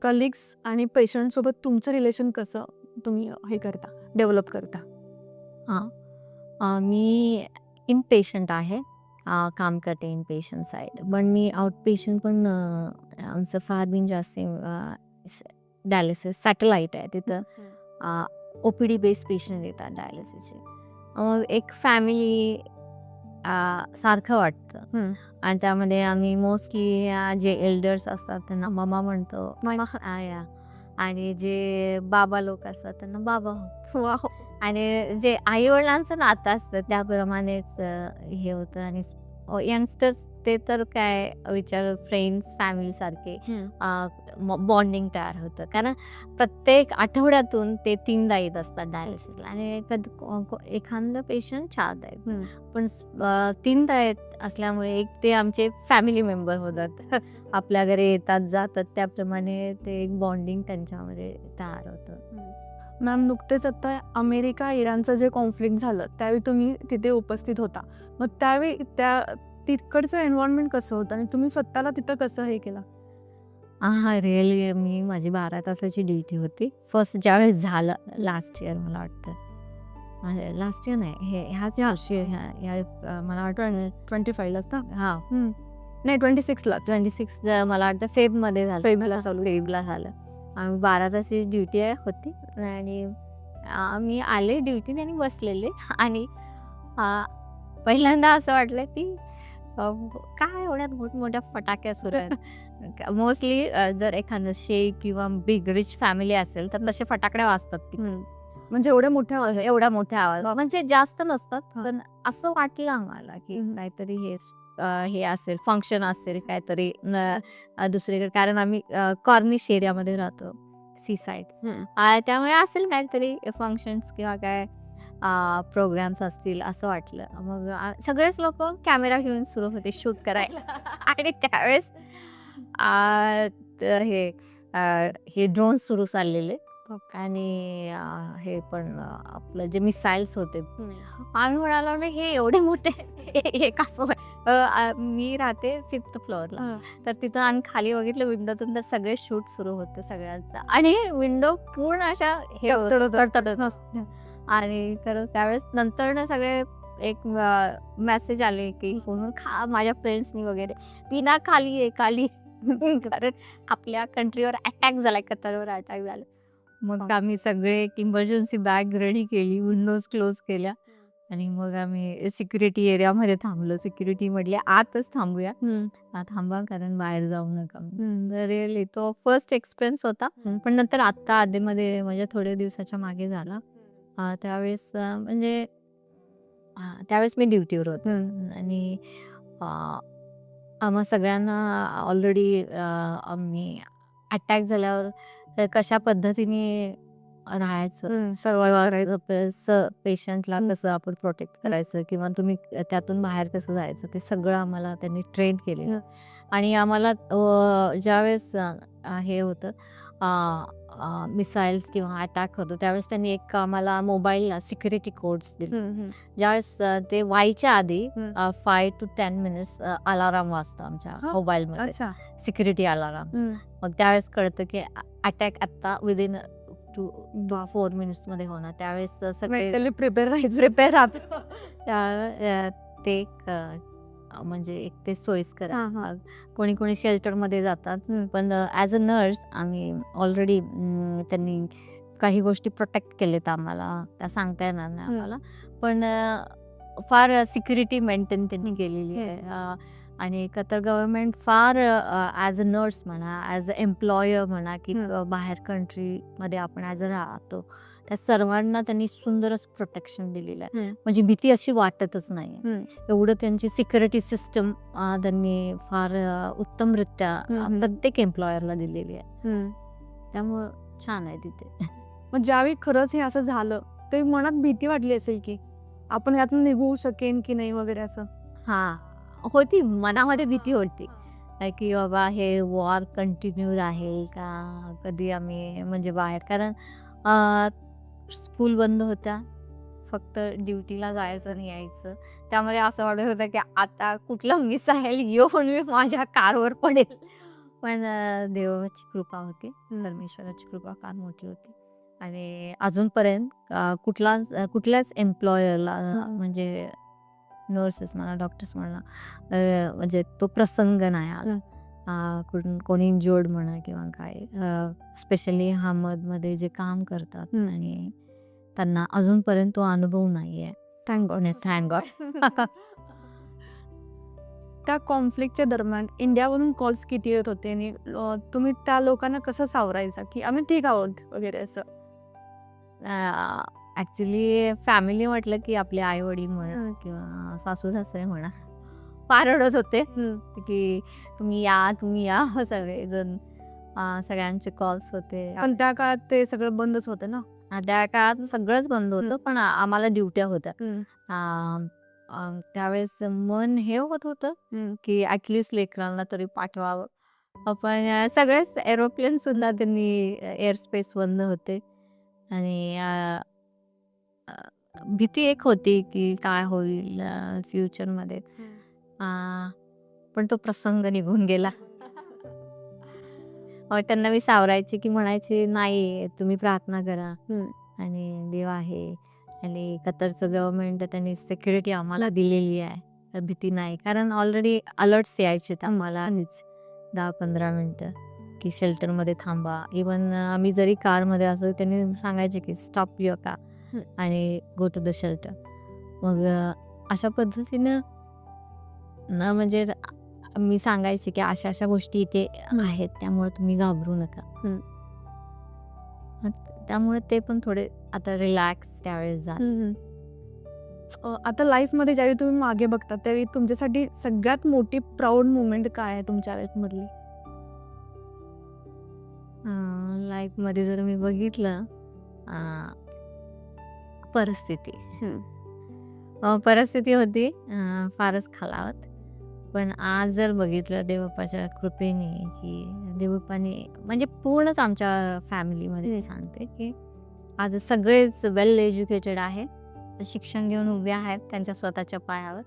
कलिग्स आणि पेशंटसोबत तुमचं रिलेशन कसं तुम्ही हे करता, डेव्हलप करता? मी इन पेशंट आहे, काम करते इन पेशंट साईड. पण मी आउट पेशंट पण आमचं फार बिन जास्त डायलिसिस सॅटेलाईट आहे, तिथं OPD बेस्ड पेशंट येतात डायलिसिसचे. मग एक फॅमिली सारखं वाटतं. आणि त्यामध्ये आम्ही मोस्टली जे एल्डर्स असतात त्यांना मामा म्हणतो, आणि जे बाबा लोक असतात त्यांना बाबा. आणि जे आई वडिलांचं नातं असतं त्याप्रमाणेच हे होतं. आणि यंगस्टर्स ते तर काय विचार, फ्रेंड्स फॅमिली सारखे बॉन्डिंग तयार होतं. कारण प्रत्येक आठवड्यातून ते 3दा येत असतात डायलिसिसला. आणि एखादं पेशंट 4दा येत, पण 3दा येत असल्यामुळे एक ते आमचे फॅमिली मेंबर होतात. आपल्या घरी येतात जातात, त्याप्रमाणे ते एक बॉन्डिंग त्यांच्यामध्ये तयार होतं. मॅम, नुकतेच आता अमेरिका इराणचं जे कॉन्फ्लिक्ट झालं त्यावेळी तुम्ही तिथे उपस्थित होता. मग त्यावेळी तिकडचं एन्व्हायरमेंट कसं होतं आणि तुम्ही स्वतःला तिथं कसं हे केलं? रिअली माझी 12 तासाची ड्युटी होती. फर्स्ट ज्यावेळेस झालं लास्ट इयर, मला वाटतं लास्ट इयर नाही, ह्याच वर्षी, मला वाटतं 25लाच ना? नाही 26ला. 26 मला वाटतं फेबमध्ये झालं. फेबला झालं. आम्ही 12 तासाची ड्युटी होती आणि मी आले ड्युटीने आणि बसलेले. आणि पहिल्यांदा असं वाटलं की काय एवढ्यात मोठमोठ्या फटाक्या सुरू आहेत. मोस्टली जर एखादं शेख किंवा बिग रिच फॅमिली असेल तर तसे फटाकडे वाजतात. म्हणजे एवढ्या मोठ्या आवाज म्हणजे जास्त नसतात, पण असं वाटलं आम्हाला की काहीतरी हे असेल, फंक्शन असेल काहीतरी दुसरीकडे. कारण आम्ही कॉर्निश एरियामध्ये राहतो, सी साईड, त्यामुळे असेल काहीतरी फंक्शन्स किंवा काय प्रोग्राम्स असतील असं वाटलं. मग सगळेच लोक कॅमेरा घेऊन सुरू होते शूट करायला. आणि त्यावेळेस हे ड्रोन सुरू चाललेले आणि हे पण आपलं जे मिसाईल्स होते. आम्ही म्हणालो ना, हे एवढे मोठे हे कसं. मी राहते 5th फ्लोअरला, तर तिथं आणि खाली बघितलं विंडोतून तर सगळे शूट सुरू होते सगळ्यांचा. आणि विंडो पूर्ण अशा हे तडतडत नसते. आणि खरंच त्यावेळेस नंतर ना सगळे एक मेसेज आले की फोनवर माझ्या फ्रेंड्सनी वगैरे, पिना खाली आहे खाली. कारण आपल्या कंट्रीवर अटॅक झालाय, कतारवर अटॅक झाला. मग आम्ही सगळे एक इमर्जन्सी बॅग रेडी केली, विंडोज क्लोज केल्या आणि मग आम्ही सिक्युरिटी एरियामध्ये थांबलो. सिक्युरिटी म्हटले आतच थांबूया, थांबा कारण बाहेर जाऊ नका. रिअली तो फर्स्ट एक्सपिरियन्स होता. पण नंतर आत्ता आधीमध्ये म्हणजे थोड्या दिवसाच्या मागे झाला. त्यावेळेस म्हणजे त्यावेळेस मी ड्युटीवर होते आणि आम्हा सगळ्यांना ऑलरेडी आम्ही अटॅक झाल्यावर कशा पद्धतीने राहायचं, सर्वाइव्ह करायचं, प्लस पेशंटला कसं आपण प्रोटेक्ट करायचं किंवा तुम्ही त्यातून बाहेर कसं जायचं, ते सगळं आम्हाला त्यांनी ट्रेन केले. आणि आम्हाला ज्यावेळेस हे होतं मिसाईल्स किंवा अटॅक होतो त्यावेळेस त्यांनी एक आम्हाला मोबाईल सिक्युरिटी कोड्स दिले. ज्यावेळेस ते व्हायच्या आधी 5 to 10 मिनिट्स अलाराम वाजतो आमच्या मोबाईलमध्ये, सिक्युरिटी अलाराम. मग त्यावेळेस कळतं की अटॅक आता विदिन 2 to 4 मिनिट्स मध्ये होणार. त्यावेळेस सगळे प्रिपेअर राहायचं. प्रिपेअर राहतो. ते एक म्हणजे एक ते सोयीस्कर आहे. कोणी कोणी शेल्टरमध्ये जातात, पण ॲज अ नर्स आम्ही ऑलरेडी त्यांनी काही गोष्टी प्रोटेक्ट केलेत आम्हाला, त्या सांगता येणार नाही आम्हाला, पण फार सिक्युरिटी मेंटेन त्यांनी केलेली आहे. आणि कतर गव्हर्नमेंट फार ॲज अ नर्स म्हणा, ॲज अ एम्प्लॉयर म्हणा, की बाहेर कंट्रीमध्ये आपण ॲज अ राहतो, त्या सर्वांना त्यांनी सुंदरच प्रोटेक्शन दिलेलं आहे. म्हणजे भीती अशी वाटतच नाही. एवढं त्यांची सिक्युरिटी सिस्टम त्यांनी फार उत्तमरित्या प्रत्येक एम्प्लॉयरला दिलेली आहे. त्यामुळं छान आहे तिथे. मग ज्यावेळी खरंच हे असं झालं ते मनात भीती वाटली असेल की आपण यातून निघू शकेन की नाही वगैरे असं? होती, मनामध्ये भीती होती की बाबा हे वॉर कंटिन्यू राहील का, कधी आम्ही म्हणजे बाहेर, कारण स्कूल बंद होत्या, फक्त ड्युटीला जायचं आणि यायचं. त्यामध्ये असं वाटत होतं की आता कुठलं मिसाईल येऊन मी माझ्या कारवर पडेल. पण देवाची कृपा होती, परमेश्वराची कृपा फार मोठी होती. आणि अजूनपर्यंत कुठल्याच एम्प्लॉयरला म्हणजे नर्सेस म्हणा, डॉक्टर्स म्हणा, म्हणजे तो प्रसंग नाही आला. कोणी इंज्युअर्ड म्हणा किंवा काय, स्पेशली हमदमध्ये जे काम करतात आणि त्यांना अजूनपर्यंत तो अनुभव नाही आहे. Thank God. त्या कॉन्फ्लिक्टच्या दरम्यान इंडियावरून कॉल्स किती येत होते आणि तुम्ही त्या लोकांना कसं सावरायचा की आम्ही ठीक आहोत वगैरे असं? ॲक्च्युली फॅमिली म्हटलं की आपले आई वडील म्हणा किंवा सासू सासरे म्हणा फार रडत होते की तुम्ही या सगळेजण. सगळ्यांचे कॉल्स होते. पण त्या काळात ते सगळं बंदच होतं ना. त्या काळात सगळंच बंद होतं, पण आम्हाला ड्युट्या होत्या. त्यावेळेस मन हे होत होतं की ॲटलिस्ट लेकरांना तरी पाठवावं. पण सगळेच एरोप्लेन सुद्धा त्यांनी एअरस्पेस बंद होते आणि भीती एक होती की काय होईल फ्युचरमध्ये. पण तो प्रसंग निघून गेला. त्यांना मी सावरायचे की म्हणायचे नाही, तुम्ही प्रार्थना करा आणि देव आहे. आणि कतरचं गव्हर्नमेंट त्यांनी सिक्युरिटी आम्हाला दिलेली आहे, तर भीती नाही. कारण ऑलरेडी अलर्ट्स यायचे आम्हाला 10-15 मिनटं की शेल्टरमध्ये थांबा. इवन आम्ही जरी कारमध्ये असो त्यांनी सांगायचे की स्टॉप युअर कार आणि गो टू द शेल्टर. मग अशा पद्धतीनं म्हणजे मी सांगायचे की अशा अशा गोष्टी इथे आहेत, त्यामुळे तुम्ही घाबरू नका. त्यामुळे ते पण थोडे आता रिलॅक्स त्यावेळेस झालं. आता लाईफमध्ये ज्यावेळी तुम्ही मागे बघता त्यावेळी तुमच्यासाठी सगळ्यात मोठी प्राऊड मुवमेंट काय आहे तुमच्या लाईफमधली? लाईफमध्ये जर मी बघितलं, परिस्थिती होती फारच खालावत. पण आज जर बघितलं देवबापाच्या कृपेने की देवबापाने म्हणजे पूर्णच आमच्या फॅमिलीमध्ये सांगते की आज सगळेच वेल एज्युकेटेड आहेत, शिक्षण घेऊन उभे आहेत त्यांच्या स्वतःच्या पायावर.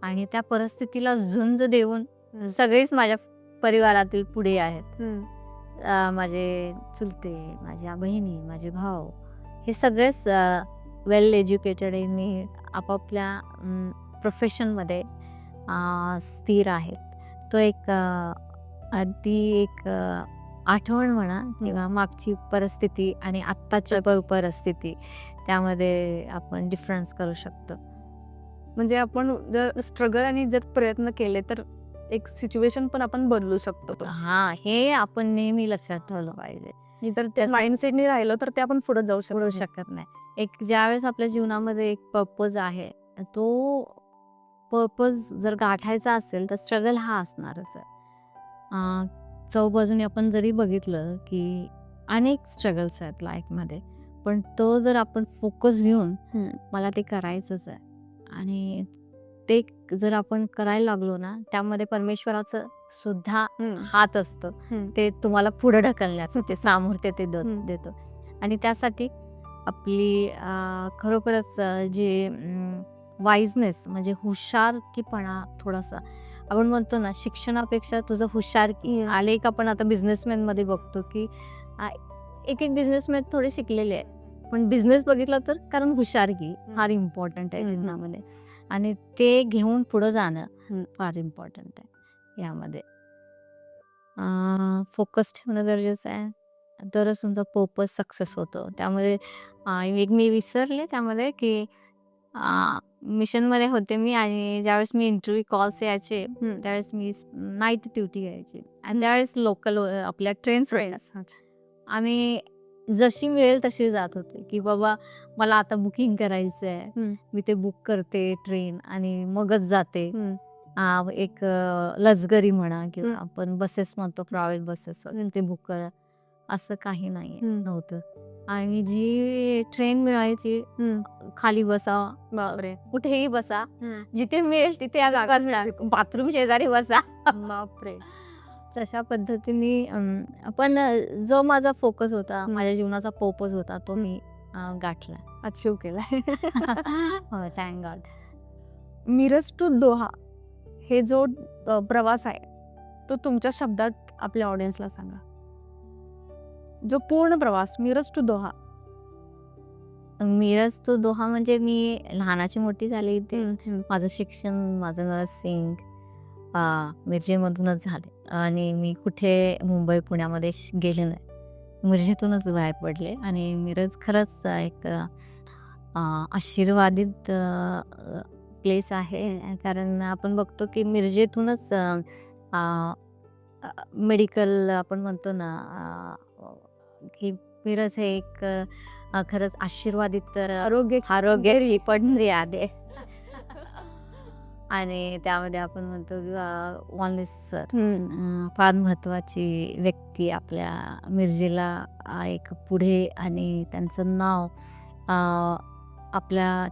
आणि त्या परिस्थितीला झुंज देऊन सगळेच माझ्या परिवारातील पुढे आहेत. माझे चुलते, माझ्या बहिणी, माझे भाऊ, हे सगळेच वेल एज्युकेटेड आणि आपापल्या प्रोफेशनमध्ये स्थिर आहेत. तो एक अगदी एक आठवण म्हणा किंवा मागची परिस्थिती आणि आत्ताची परिस्थिती, त्यामध्ये आपण डिफरन्स करू शकतो. म्हणजे आपण जर स्ट्रगल आणि जर प्रयत्न केले तर एक सिच्युएशन पण आपण बदलू शकतो. हे आपण नेहमी लक्षात ठेवलं पाहिजे. नाही तर त्या माइंडसेटने राहिलं तर ते आपण पुढे जाऊ शकत नाही. एक ज्यावेळेस आपल्या जीवनामध्ये एक पर्पज आहे तो पर्पज जर गाठायचा असेल तर स्ट्रगल हा असणारच आहे. चौबाजूने आपण जरी बघितलं की अनेक स्ट्रगल्स आहेत लाईफमध्ये, पण तो जर आपण फोकस घेऊन मला ते करायचंच आहे आणि ते जर आपण करायला लागलो ना, त्यामध्ये परमेश्वराचं सुद्धा हात असतं. ते तुम्हाला पुढे ढकलण्याचं ते सामर्थ्य ते देतं. आणि त्यासाठी आपली खरोखरच जे वाईजनेस म्हणजे हुशारकीपणा थोडासा आपण म्हणतो ना, शिक्षणापेक्षा तुझं हुशारकी आले का. आपण आता बिझनेसमॅनमध्ये बघतो की एक एक बिझनेसमॅन थोडे शिकलेले आहे, पण बिझनेस बघितला तर कारण हुशारकी फार इम्पॉर्टंट आहे जीवनामध्ये आणि ते घेऊन पुढं जाणं फार इम्पॉर्टंट आहे. यामध्ये फोकस ठेवणं गरजेचं आहे, तरच तुमचा पर्पज सक्सेस होतो. त्यामध्ये एक मी विसरले त्यामध्ये की मिशनमध्ये होते मी आणि ज्यावेळेस मी इंटरव्ह्यू कॉल्स यायचे त्यावेळेस मी नाईट ड्युटी यायची आणि त्यावेळेस लोकल आपल्या ट्रेन्स आम्ही जशी मिळेल तशी जात होते की बाबा मला आता बुकिंग करायचं आहे, मी ते बुक करते ट्रेन आणि मगच जाते. एक लक्झरी म्हणा किंवा आपण बसेस म्हणतो प्रायव्हेट बसेस ते बुक करा, असं काही नाही नव्हतं. आणि जी ट्रेन मिळायची खाली बसा, बापरे कुठेही बसा, जिथे मिळेल तिथे बाथरूम शेजारी बसा, बापरे. तशा पद्धतीने पण जो माझा फोकस होता, माझ्या जीवनाचा पर्पज होता, तो मी गाठला, अचीव केलाय. हो, thank God. Miraj to Doha हे जो प्रवास आहे तो तुमच्या शब्दात आपल्या ऑडियन्सला सांगा. जो पूर्ण प्रवास मिरज टू दोहा. मिरज टू दोहा म्हणजे मी लहानाची मोठी झाली इथे. माझं शिक्षण, माझं नर्सिंग मिरजेमधूनच झाले आणि मी कुठे मुंबई पुण्यामध्ये गेले नाही, मिरजेतूनच बाहेर पडले. आणि मिरज खरंच एक आशीर्वादित प्लेस आहे, कारण आपण बघतो की मिरजेतूनच मेडिकल आपण म्हणतो ना की मिरज हे एक खरंच आशीर्वादित आरोग्याची पडणारी आहे. आणि त्यामध्ये आपण म्हणतो की वॉलनेस सर फार महत्त्वाची व्यक्ती आपल्या मिरजेला एक पुढे, आणि त्यांचं नाव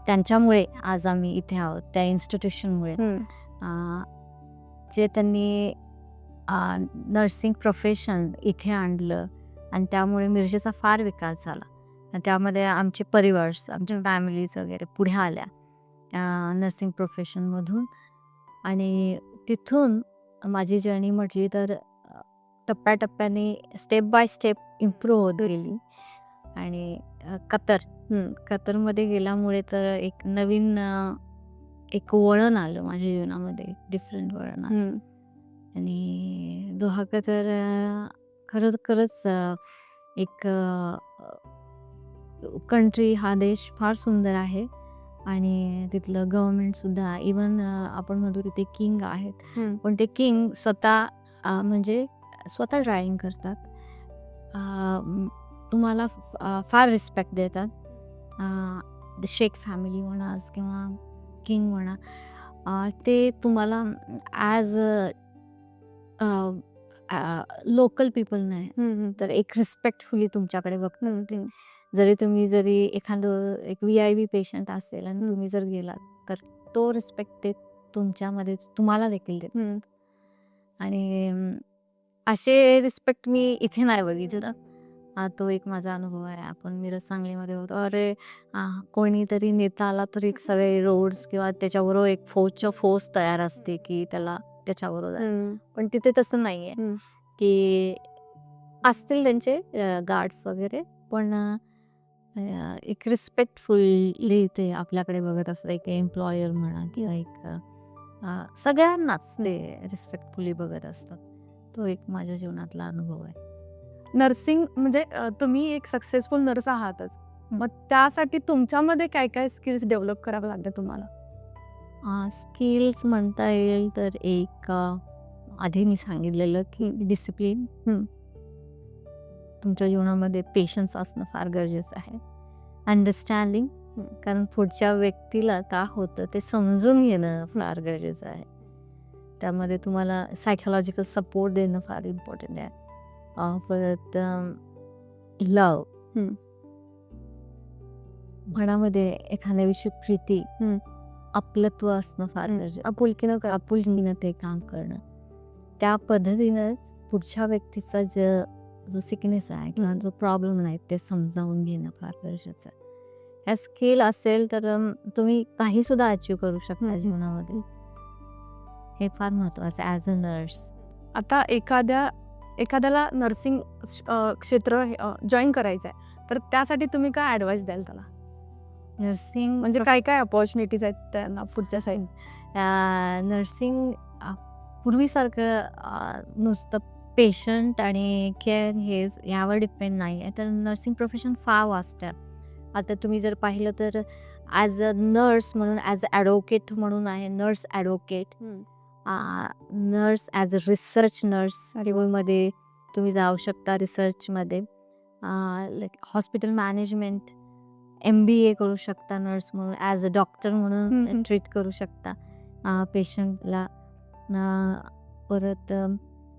त्यांच्यामुळे आज आम्ही इथे आहोत, त्या इन्स्टिट्यूशनमुळे. जे त्यांनी नर्सिंग प्रोफेशन इथे आणलं आणि त्यामुळे मिरजेचा फार विकास झाला. आणि त्यामध्ये आमचे परिवार, आमच्या फॅमिलीज वगैरे पुढे आल्या नर्सिंग प्रोफेशनमधून. आणि तिथून माझी जर्नी म्हटली तर टप्प्याटप्प्याने स्टेप बाय स्टेप इम्प्रूव्ह होत गेली. आणि कतरमध्ये गेल्यामुळे तर एक नवीन एक वळण आलं माझ्या जीवनामध्ये, डिफरंट वळण आलं. आणि दोहा कतर खरंच एक कंट्री, हा देश फार सुंदर आहे. आणि तिथलं गव्हर्नमेंटसुद्धा, इवन आपण म्हणतो तिथे किंग आहेत, पण ते किंग म्हणजे स्वतः ड्रायव्हिंग करतात, तुम्हाला फार रिस्पेक्ट देतात. शेख फॅमिली म्हणा किंवा किंग म्हणा, ते तुम्हाला ॲज लोकल पीपल नाही तर एक रिस्पेक्टफुली तुमच्याकडे बघतात. जरी एखादं एक VIP पेशंट असेल आणि तुम्ही जर गेलात तर तो रिस्पेक्ट ते तुमच्यामध्ये तुम्हाला देखील देतात. आणि असे रिस्पेक्ट मी इथे नाही बघितलं. तो एक माझा अनुभव आहे. आपण मिरज सांगलीमध्ये होतो, अरे कोणीतरी नेता आला तर एक सगळे रोड्स किंवा त्याच्याबरोबर एक फौज तयार असते की त्याला त्याच्याबरोबर. पण तिथे तसं नाही आहे की असतील त्यांचे गार्ड्स वगैरे, पण एक रिस्पेक्टफुली ते आपल्याकडे बघत असतं. एक एम्प्लॉयर म्हणा किंवा एक सगळ्यांनाच ते रिस्पेक्टफुली बघत असतात. तो एक माझ्या जीवनातला अनुभव आहे. नर्सिंग म्हणजे तुम्ही एक सक्सेसफुल नर्स आहातच, मग त्यासाठी तुमच्यामध्ये काय काय स्किल्स डेव्हलप करावं लागतं तुम्हाला? स्किल्स म्हणता येईल तर एक आधी मी सांगितलेलं की डिसिप्लिन, तुमच्या जीवनामध्ये पेशन्स असणं फार गरजेचं आहे. अंडरस्टँडिंग कारण पुढच्या व्यक्तीला का होतं ते समजून घेणं फार गरजेचं आहे. त्यामध्ये तुम्हाला सायकोलॉजिकल सपोर्ट देणं फार इम्पॉर्टंट आहे. परत लव, मनामध्ये एखाद्याविषयी प्रीती, आपलत्व असणं फार गरजेचं. आपुलकीनं ते काम करणं, त्या पद्धतीनं पुढच्या व्यक्तीचा जो सिकनेस आहे किंवा जो प्रॉब्लेम आहे ते समजावून घेणं फार गरजेचं आहे. ह्या स्किल असेल तर तुम्ही काही सुद्धा अचीव करू शकता जीवनामध्ये. हे फार महत्वाचं आहे ॲज अ नर्स. आता एखाद्याला नर्सिंग क्षेत्र जॉईन करायचं आहे, तर त्यासाठी तुम्ही काय ॲडवाइस द्याल त्याला? नर्सिंग म्हणजे काय काय अपॉर्च्युनिटीज आहेत त्यांना पुढच्या साईड? नर्सिंग पूर्वीसारखं नुसतं पेशंट आणि केअर यावर डिपेंड नाही आहे. तर नर्सिंग प्रोफेशन फार वास्ट आहे. आता तुम्ही जर पाहिलं तर ॲज अ नर्स म्हणून, ॲज अ ॲडव्होकेट म्हणून आहे, nurse advocate, nurse as a research nurse मध्ये तुम्ही जाऊ शकता. रिसर्चमध्ये लाईक हॉस्पिटल मॅनेजमेंट, MBA करू शकता नर्स म्हणून. ॲज अ डॉक्टर म्हणून ट्रीट करू शकता पेशंटला. परत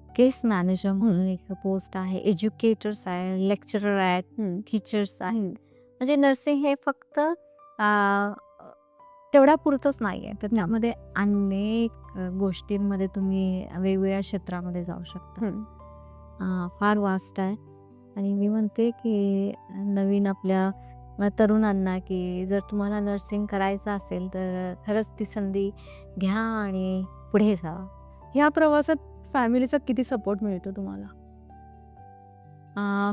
केस मॅनेजर म्हणून एक पोस्ट आहे. एज्युकेटर्स आहे, लेक्चरर आहेत, टीचर्स आहेत. म्हणजे नर्सिंग हे फक्त तेवढ्या पुरतंच नाही आहे, तर त्यामध्ये अनेक गोष्टींमध्ये तुम्ही वेगवेगळ्या क्षेत्रामध्ये जाऊ शकता. फार वास्ट आहे. आणि मी म्हणते की नवीन आपल्या तरुणांना की जर तुम्हाला नर्सिंग करायचं असेल तर खरंच ती संधी घ्या आणि पुढे जा. ह्या प्रवासात फॅमिलीचा किती सपोर्ट मिळतो तुम्हाला?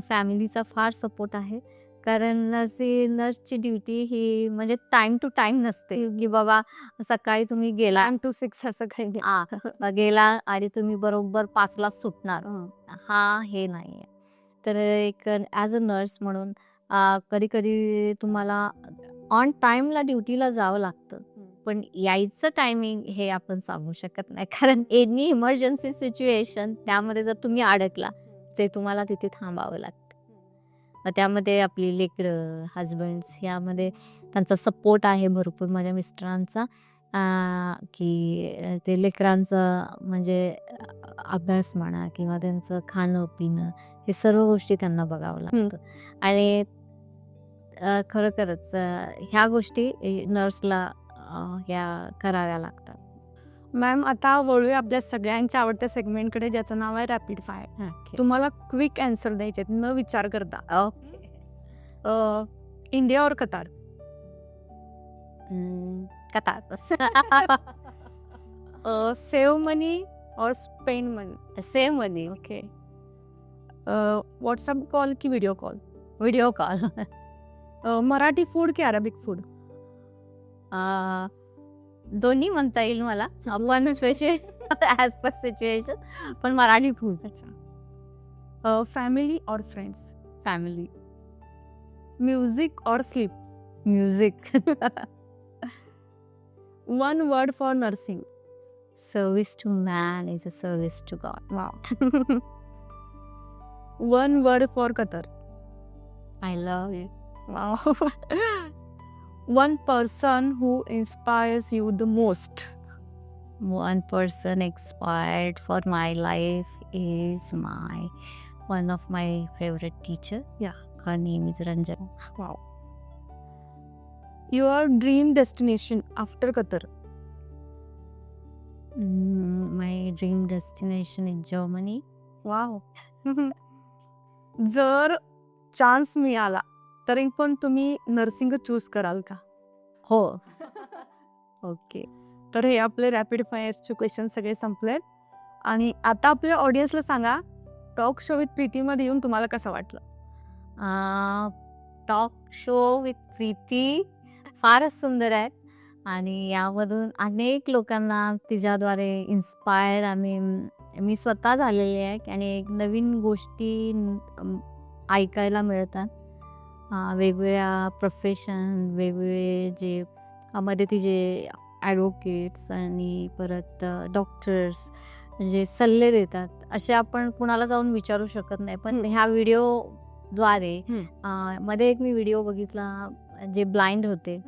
फॅमिलीचा फार सपोर्ट आहे, कारण नर्सची ड्युटी ही म्हणजे टाइम टू टाइम नसते की बाबा सकाळी तुम्ही गेला 9 to 6 असं काही. गेला आणि तुम्ही बरोबर 5ला सुटणार. हे नाही आहे. तर एक ॲज अ नर्स म्हणून कधी कधी तुम्हाला ऑन टाईमला ड्युटीला जावं लागतं, पण यायचं टायमिंग हे आपण सांगू शकत नाही. कारण एनी इमर्जन्सी सिच्युएशन त्यामध्ये जर तुम्ही अडकला ते तुम्हाला तिथे थांबावं लागतं. त्यामध्ये आपली लेकरं, हजबंड्स यामध्ये त्यांचा सपोर्ट आहे भरपूर माझ्या मिस्टरांचा, की ते लेकरांचं म्हणजे अभ्यास म्हणा किंवा त्यांचं खाणं पिणं हे सर्व गोष्टी त्यांना बघावं लागतं. आणि खरोखरच ह्या गोष्टी नर्सला ह्या कराव्या लागतात. मॅम, आता वळूया आपल्या सगळ्यांच्या आवडत्या सेगमेंटकडे, ज्याचं नाव आहे रॅपिड फायर. तुम्हाला क्विक आन्सर द्यायचे आहेत, न विचार करता. ओके. इंडिया और कतार? कतार. सेव्ह मनी और spend money? Same money. Okay. WhatsApp call की video call? Video call. Marathi food की अरेबिक फूड? दोन्ही म्हणता येईल मला. One special as per situation, पण मराठी फूड. अच्छा. फॅमिली और फ्रेंड्स? फॅमिली. म्युझिक और sleep? Music. One word for nursing? Service to man is a service to God. Wow. One word for Qatar? I love you. Wow. One person who inspires you the most? One person inspired for my life is one of my favorite teacher. Yeah, her name is Ranjana. Wow. Your dream destination after Qatar? My dream destination is Germany. Wow. जर चान्स मिळाला तरी पण तुम्ही नर्सिंग चूज कराल का? हो. ओके. तर हे आपले रॅपिड फायरचे क्वेश्चन सगळे संपलेत. आणि आता आपल्या ऑडियन्सला सांगा, टॉक शो विथ प्रीतीमध्ये येऊन तुम्हाला कसं वाटलं? टॉक शो विथ प्रीती फारच सुंदर आहे आणि यामधून अनेक लोकांना तिच्याद्वारे इन्स्पायर आणि मी स्वतः झालेली आहे आणि एक नवीन गोष्टी ऐकायला मिळतात. वेगवेगळ्या प्रोफेशन, वेगवेगळे जे मध्ये तिचे ॲडव्होकेट्स आणि परत डॉक्टर्स जे सल्ले देतात, असे आपण कुणाला जाऊन विचारू शकत नाही. पण ह्या व्हिडिओ द्वारे हं. मध्ये एक मी व्हिडिओ बघितला जे ब्लाइंड होते.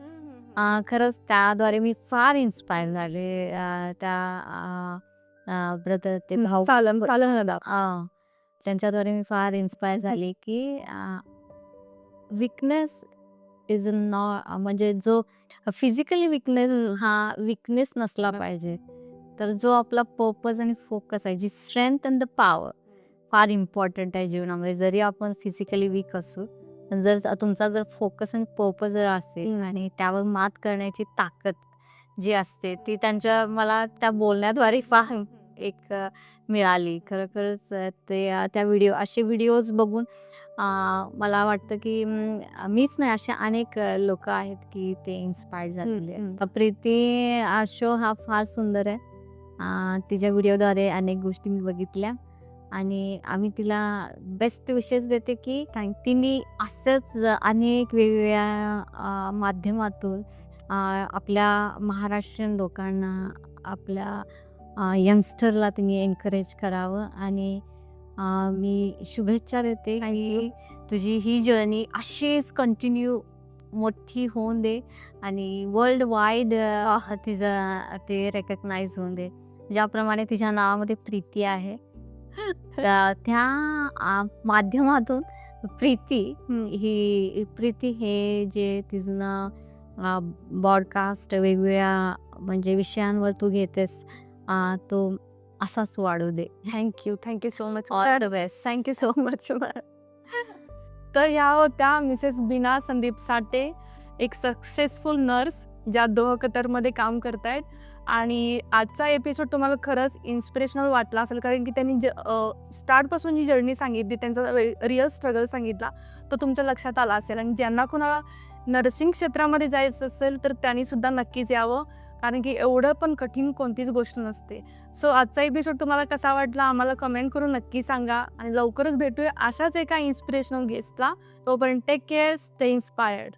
खरंच त्याद्वारे मी फार इन्स्पायर झाले. त्या ब्रदर ते भाऊ त्यांच्याद्वारे मी फार इन्स्पायर झाली की विकनेस इज नॉट, म्हणजे जो फिजिकली विकनेस हा विकनेस नसला पाहिजे. तर जो आपला पर्पज आणि फोकस आहे, जी स्ट्रेंथ अँड द पॉवर फार इम्पॉर्टंट आहे जीवनामध्ये. जरी आपण फिजिकली वीक असू, पण जर तुमचा जर फोकस आणि पर्पज जर असेल आणि त्यावर मात करण्याची ताकद जी असते ती मला त्या बोलण्याद्वारे फार एक मिळाली. खरोखरच त्या असे व्हिडिओज बघून मला वाटतं की मीच नाही, अशा अनेक लोक आहेत की ते इन्स्पायर्ड झालेले आहेत. प्रीती शो हा फार सुंदर आहे. तिच्या व्हिडिओद्वारे अनेक गोष्टी मी बघितल्या आणि आम्ही तिला बेस्ट विशेष देते की तिने असंच अनेक वेगवेगळ्या माध्यमातून आपल्या महाराष्ट्रीयन लोकांना, आपल्या यंगस्टरला तिने एनकरेज करावं. आणि मी शुभेच्छा देते की तुझी ही जर्नी अशीच कंटिन्यू मोठी होऊन दे आणि वर्ल्ड वाईड तिचं ते रेकग्नाइज होऊन दे. ज्याप्रमाणे तिच्या नावामध्ये प्रीती आहे, त्या माध्यमातून प्रीती हे जे तिचं ब्रॉडकास्ट वेगवेगळ्या म्हणजे विषयांवर तू घेतेस, तो असाच वाढू दे. Thank you so much. All the best. Thank you so much. तर ह्या होत्या मिसेस बीना संदीप साठे, एक सक्सेसफुल नर्स ज्या दोहा कतरमध्ये काम करतायत. आणि आजचा एपिसोड तुम्हाला खरंच इन्स्पिरेशनल वाटला असेल, कारण की त्यांनी स्टार्टपासून जी जर्नी सांगितली, त्यांचा रिअल स्ट्रगल सांगितला, तो तुमच्या लक्षात आला असेल. आणि ज्यांना कोणाला नर्सिंग क्षेत्रामध्ये जायचं असेल तर त्यांनी सुद्धा नक्कीच यावं, कारण की एवढं पण कठीण कोणतीच गोष्ट नसते. सो आजचा एपिसोड तुम्हाला कसा वाटला आम्हाला कमेंट करून नक्की सांगा. आणि लवकरच भेटूया अशाच एका इन्स्पिरेशनल गेस्टला. तोपर्यंत टेक केअर, स्टे इन्स्पायर्ड.